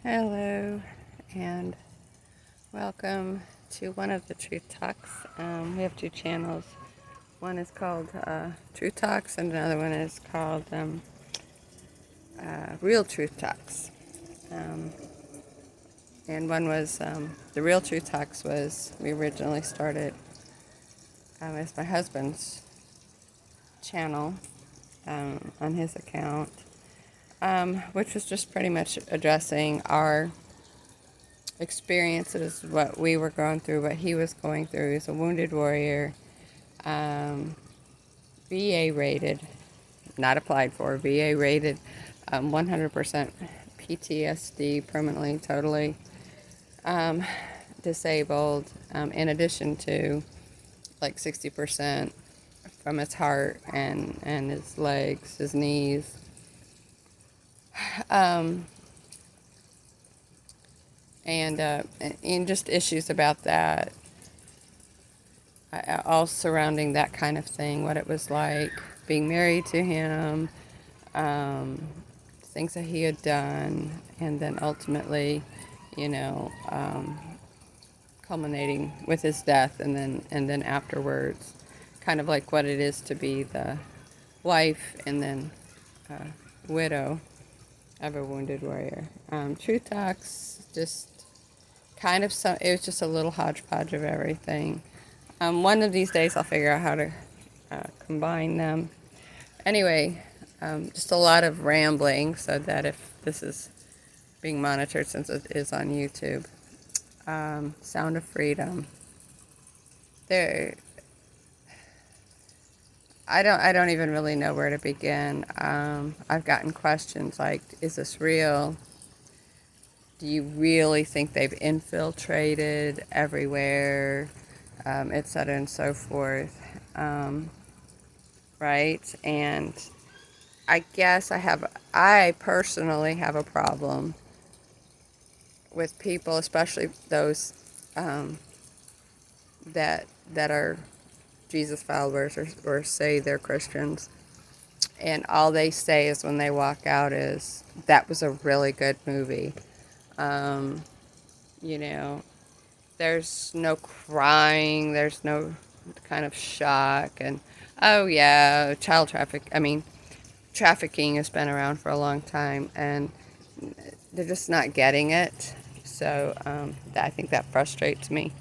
Hello, and welcome to one of the Truth Talks. We have two channels. One is called Truth Talks, and another one is called Real Truth Talks. Um, and one was the Real Truth Talks we originally started as my husband's channel on his account, which was just pretty much addressing our experiences, what we were going through, what he was going through. He's a wounded warrior, um, VA rated, not applied for, VA rated, 100% PTSD, permanently, totally disabled, in addition to like 60% from his heart and his legs, his knees. Um, and just issues about that, all surrounding that kind of thing, what it was like being married to him, um, things that he had done, and then ultimately, you know, culminating with his death, and then afterwards, kind of like what it is to be the wife and then widow of a wounded warrior. Truth Talks, just kind of some. It was just a little hodgepodge of everything. One of these days, I'll figure out how to combine them. Anyway, just a lot of rambling, so that if this is being monitored, since it is on YouTube, Sound of Freedom. There, I don't even really know where to begin. I've gotten questions like, "Is this real? Do you really think they've infiltrated everywhere?" Et cetera and so forth. Right? And I personally have a problem with people, especially those um, that are Jesus followers, or say they're Christians, and all they say is when they walk out is, "That was a really good movie." Um, you know, there's no crying, there's no kind of shock, and oh yeah, trafficking has been around for a long time, and they're just not getting it. So I think that frustrates me.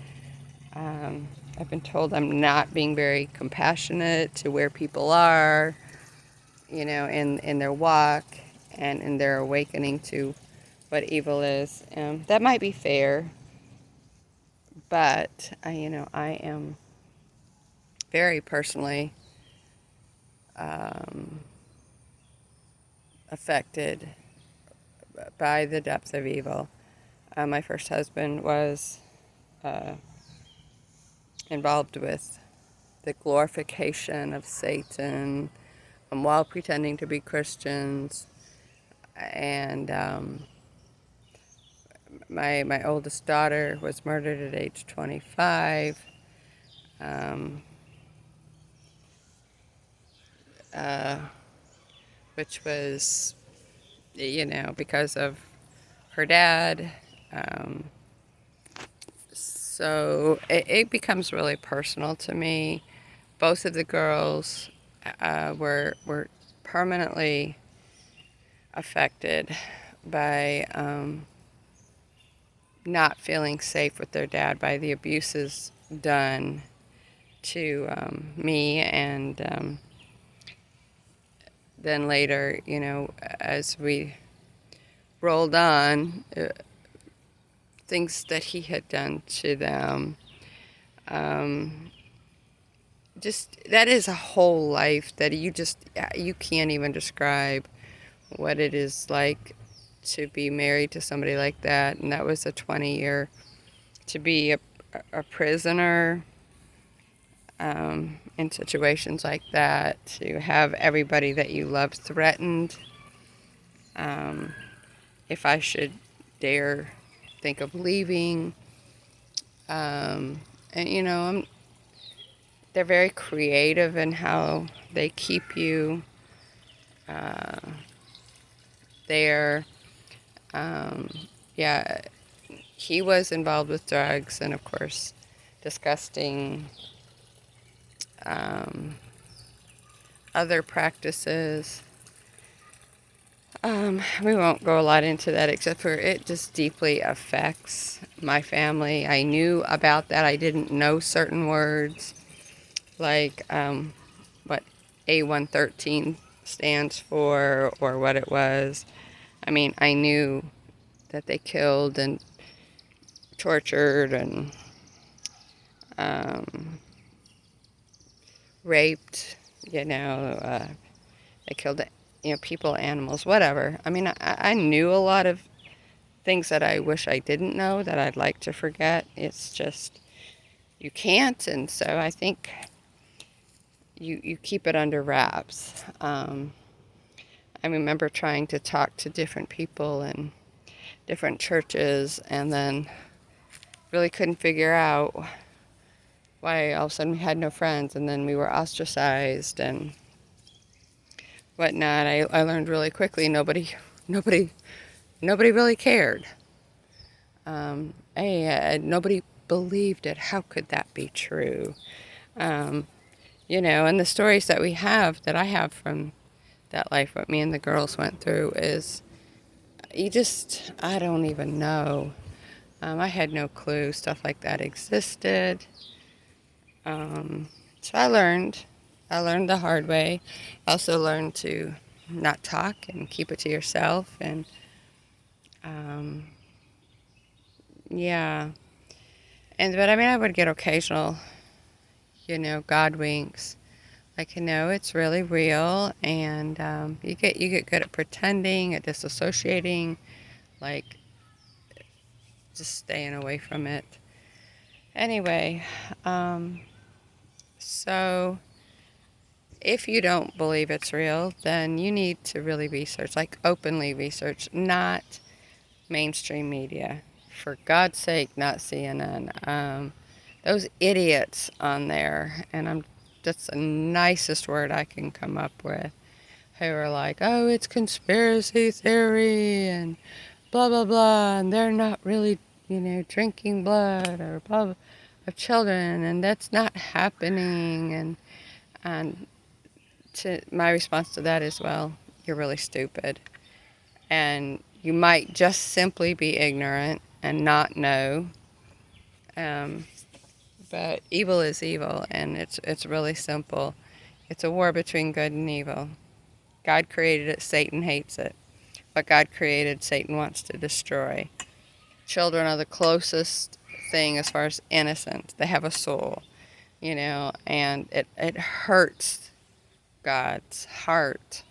I've been told I'm not being very compassionate to where people are, in their walk and in their awakening to what evil is. That might be fair, but I am very personally um, affected by the depths of evil. My first husband was uh, involved with the glorification of Satan, while pretending to be Christians. And my oldest daughter was murdered at age 25, um, uh, which was, because of her dad. Um, so it becomes really personal to me. Both of the girls were permanently affected by not feeling safe with their dad, by the abuses done to me, and then later, as we rolled on, things that he had done to them. Um, just that is a whole life that you can't even describe what it is like to be married to somebody like that. And that was a 20-year, to be a prisoner in situations like that, to have everybody that you love threatened. If I should dare think of leaving, and they're very creative in how they keep you there. yeah, he was involved with drugs and, of course, disgusting um, other practices. We won't go a lot into that, except for it just deeply affects my family. I knew about that. I didn't know certain words, like what A113 stands for or what it was. I mean, I knew that they killed and tortured and um, raped, they killed, people, animals, whatever. I mean, I knew a lot of things that I wish I didn't know that I'd like to forget. It's just, you can't. And so I think you keep it under wraps. I remember trying to talk to different people in different churches and then really couldn't figure out why all of a sudden we had no friends and then we were ostracized and whatnot. I learned really quickly nobody, nobody really cared. Nobody believed it. How could that be true? Um, and the stories that I have from that life, what me and the girls went through is, I don't even know. I had no clue stuff like that existed. So I learned the hard way. I also learned to not talk and keep it to yourself. And um, yeah, but I mean, I would get occasional, God winks. Like, it's really real, and you get good at pretending, at disassociating, like just staying away from it. Anyway, so if you don't believe it's real, then you need to really research, like openly research, not mainstream media. For God's sake, not CNN. Those idiots on there, and that's the nicest word I can come up with, who are like, oh, it's conspiracy theory and blah, blah, blah, and they're not really, drinking blood or blah, blah, of children, and that's not happening. And my response to that is, well, you're really stupid. And you might just simply be ignorant and not know. Um, but evil is evil, and it's really simple. It's a war between good and evil. God created it, Satan hates it. What God created, Satan wants to destroy. Children are the closest thing as far as innocence. They have a soul, and it hurts God's heart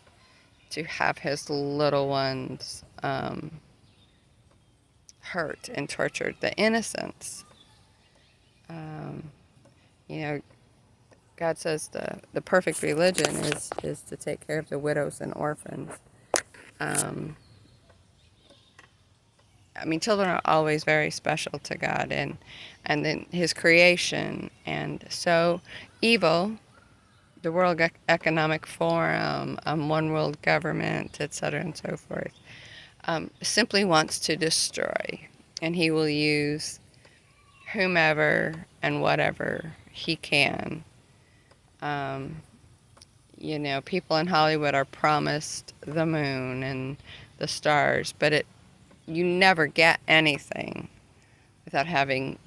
to have his little ones hurt and tortured. The innocence. Um, you know, God says the perfect religion is to take care of the widows and orphans. Um, I mean, children are always very special to God and then His creation. And so, evil, the World Economic Forum, One World Government, etc., and so forth, simply wants to destroy, and he will use whomever and whatever he can. People in Hollywood are promised the moon and the stars, but you never get anything without having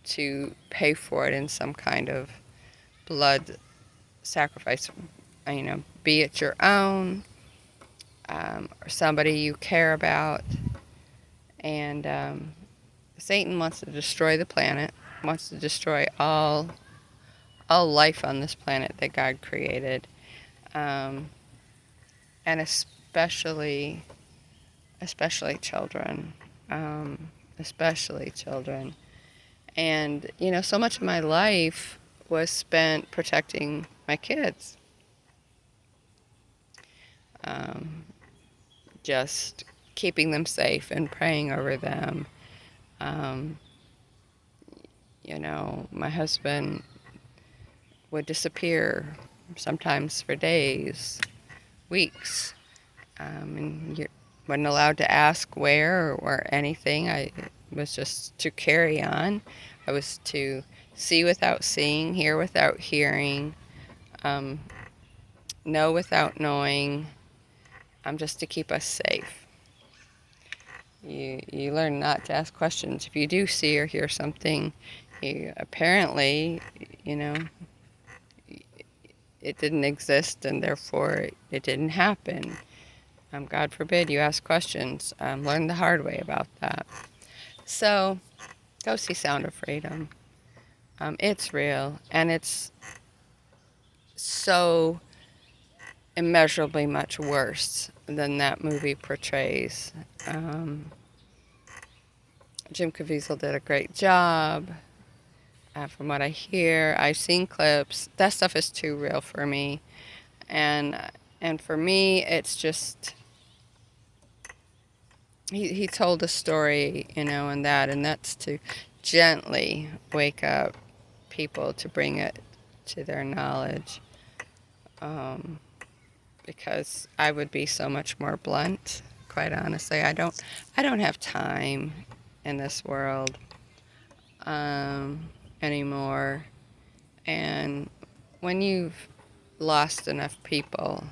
to pay for it in some kind of blood sacrifice. Be it your own, or somebody you care about. And Satan wants to destroy the planet, wants to destroy all life on this planet that God created, and especially children, especially children. And so much of my life was spent protecting my kids, just keeping them safe and praying over them. Um, my husband would disappear, sometimes for days, weeks. And wasn't allowed to ask where or anything. I was just to carry on. I was to see without seeing, hear without hearing, um, know without knowing, just to keep us safe. You learn not to ask questions. If you do see or hear something, you apparently, you know, it didn't exist and therefore it didn't happen. God forbid you ask questions. Learn the hard way about that. So go see Sound of Freedom. It's real and it's so immeasurably much worse than that movie portrays. Jim Caviezel did a great job. From what I hear, I've seen clips. That stuff is too real for me, and and for me, it's just he told a story, and that's to gently wake up people to bring it to their knowledge, because I would be so much more blunt. Quite honestly, I don't have time in this world anymore. And when you've lost enough people,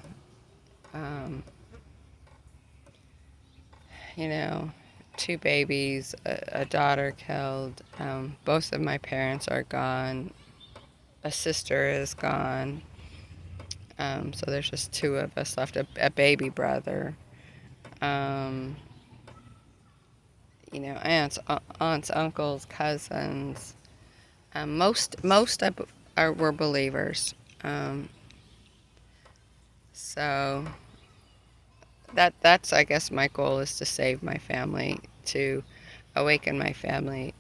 um, you know, two babies, a daughter killed, both of my parents are gone, a sister is gone, so there's just two of us left, a baby brother, um, aunts, uncles, cousins. Were believers. So that's I guess my goal is to save my family, to awaken my family.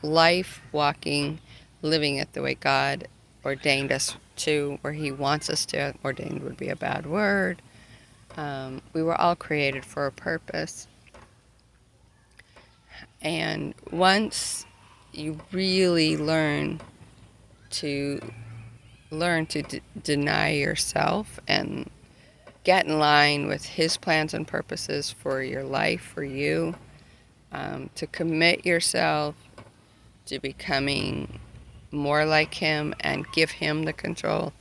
Life, walking, living it the way God ordained us to, where He wants us to. Ordained would be a bad word. We were all created for a purpose. And once you really to deny yourself and get in line with His plans and purposes for your life, for you, to commit yourself to becoming more like Him and give Him the control.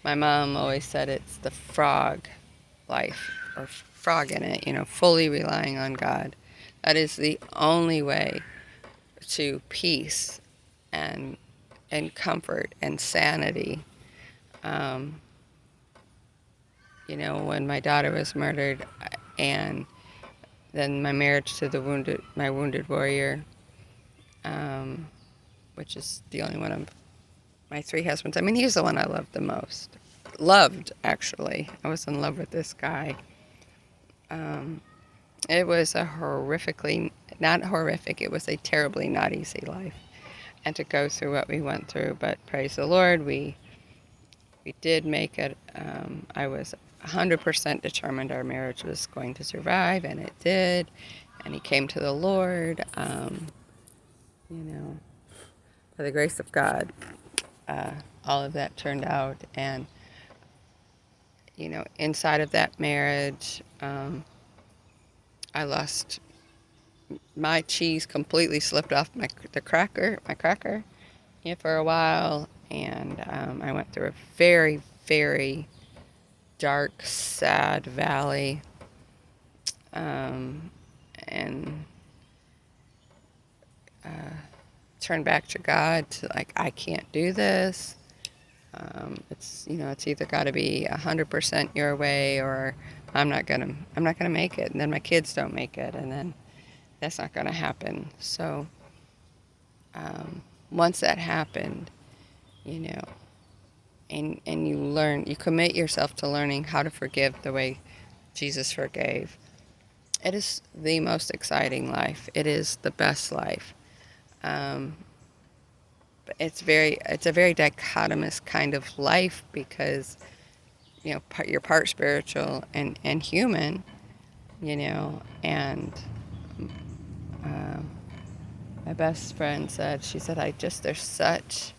My mom always said it's the frog life, or frog in it, fully relying on God. That is the only way to peace and comfort and sanity. Um, when my daughter was murdered, and then my marriage to my wounded warrior, um, which is the only one of my three husbands. I mean, he's the one I loved the most. Loved, actually. I was in love with this guy. It was not horrific, it was a terribly not easy life. And to go through what we went through, but praise the Lord, we did make it. I was 100% determined our marriage was going to survive, and it did. And he came to the Lord, you know, by the grace of God. All of that turned out. And, inside of that marriage, I lost my cheese, completely slipped off my cracker, for a while. And I went through a very, very dark, sad valley. And turned back to God, to like, I can't do this. It's either got to be 100% your way, or I'm not gonna make it, and then my kids don't make it, and then that's not gonna happen. So once that happened, you know, and you commit yourself to learning how to forgive the way Jesus forgave. It is the most exciting life. It is the best life. Um, it's a very dichotomous kind of life, because you're part spiritual and human, and my best friend said, there's such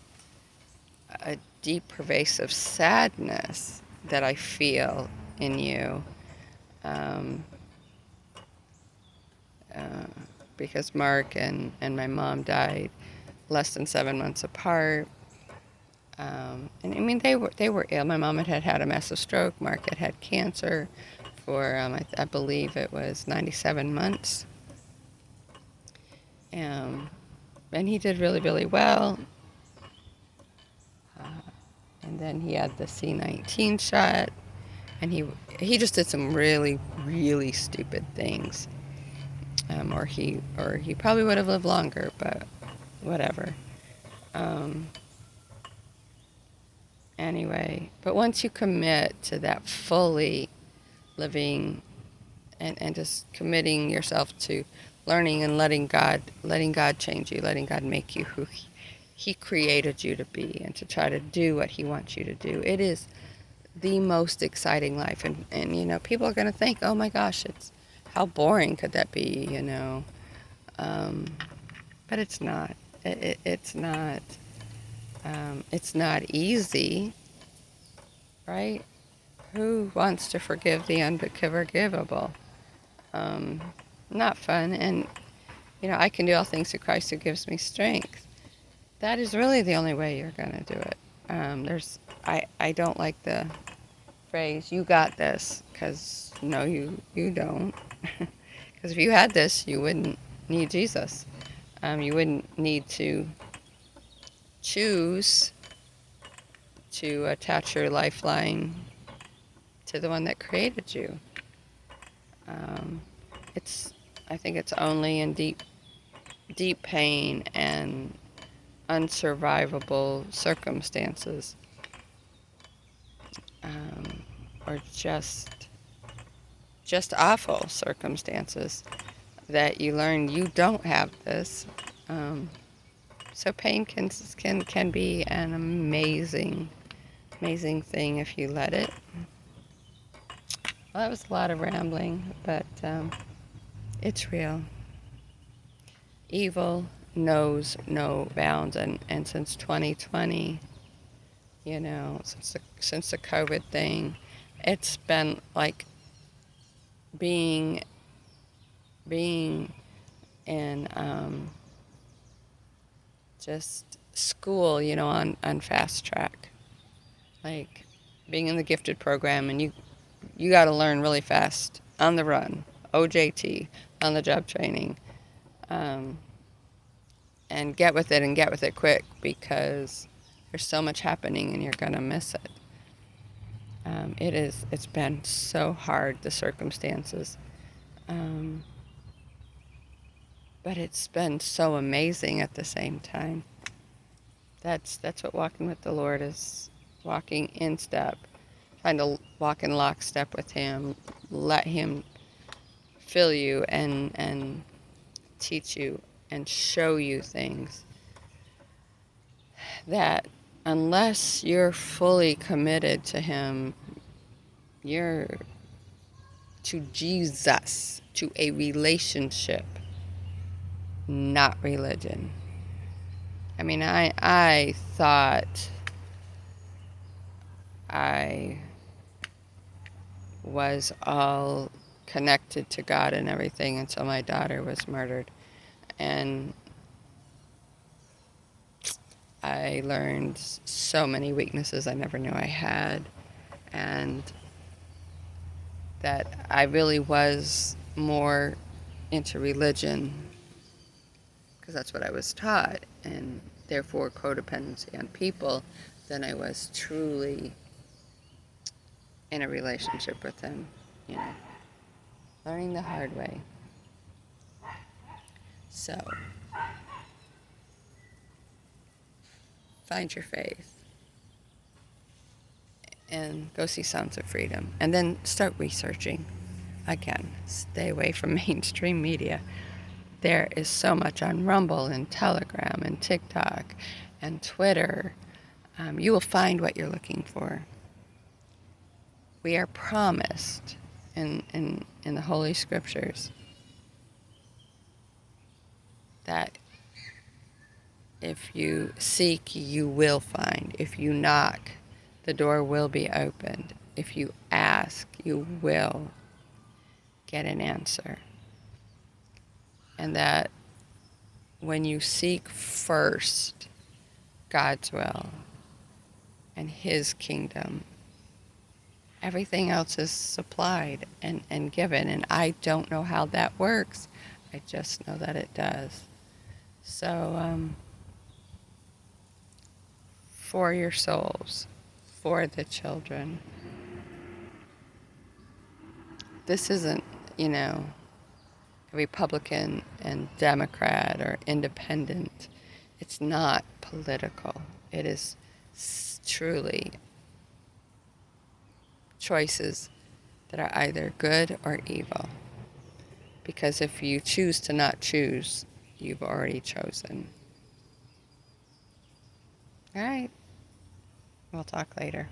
a deep pervasive sadness that I feel in you, because Mark and my mom died less than 7 months apart. And I mean, they were ill. My mom had a massive stroke. Mark had cancer for I believe it was 97 months. And he did really, really well. And then he had the C-19 shot, and he just did some really, really stupid things. Or he probably would have lived longer, but whatever. Um, anyway, but once you commit to that fully living and just committing yourself to learning and letting God change you, letting God make you who he created you to be, and to try to do what he wants you to do. It is the most exciting life. And people are going to think, oh my gosh, how boring could that be, but it's not. It's not. It's not easy, right? Who wants to forgive the unforgivable? Not fun. And I can do all things through Christ who gives me strength. That is really the only way you're going to do it. I don't like the phrase, you got this, because no, you don't. Because if you had this, you wouldn't need Jesus. You wouldn't need to choose to attach your lifeline to the one that created you. Um, I think it's only in deep pain and unsurvivable circumstances, or just awful circumstances, that you learn you don't have this. So pain can be an amazing thing if you let it. Well, that was a lot of rambling, but it's real. Evil knows no bounds, and since 2020, since the COVID thing, it's been like being in just school, on fast track, like being in the gifted program, and you got to learn really fast on the run, OJT, on the job training, and get with it quick, because there's so much happening and you're gonna miss it. It's been so hard, the circumstances, but it's been so amazing at the same time. That's what walking with the Lord is, walking in step, trying to walk in lockstep with him, let him fill you and teach you and show you things that, unless you're fully committed to him, you're to Jesus, to a relationship, not religion. I mean, I thought I was all connected to God and everything until my daughter was murdered. And I learned so many weaknesses I never knew I had, and that I really was more into religion, because that's what I was taught, and therefore codependency on people, than I was truly in a relationship with him, learning the hard way. So, find your faith and go see Sounds of Freedom, and then start researching. Again, stay away from mainstream media. There is so much on Rumble and Telegram and TikTok and Twitter. You will find what you're looking for. We are promised in the Holy Scriptures that if you seek, you will find. If you knock, the door will be opened. If you ask, you will get an answer. and that when you seek first God's will and His kingdom, everything else is supplied and given. And I don't know how that works. I just know that it does. So, for your souls, for the children, this isn't, Republican and Democrat or independent. It's not political. It is truly choices that are either good or evil. Because if you choose to not choose, you've already chosen. All right. We'll talk later.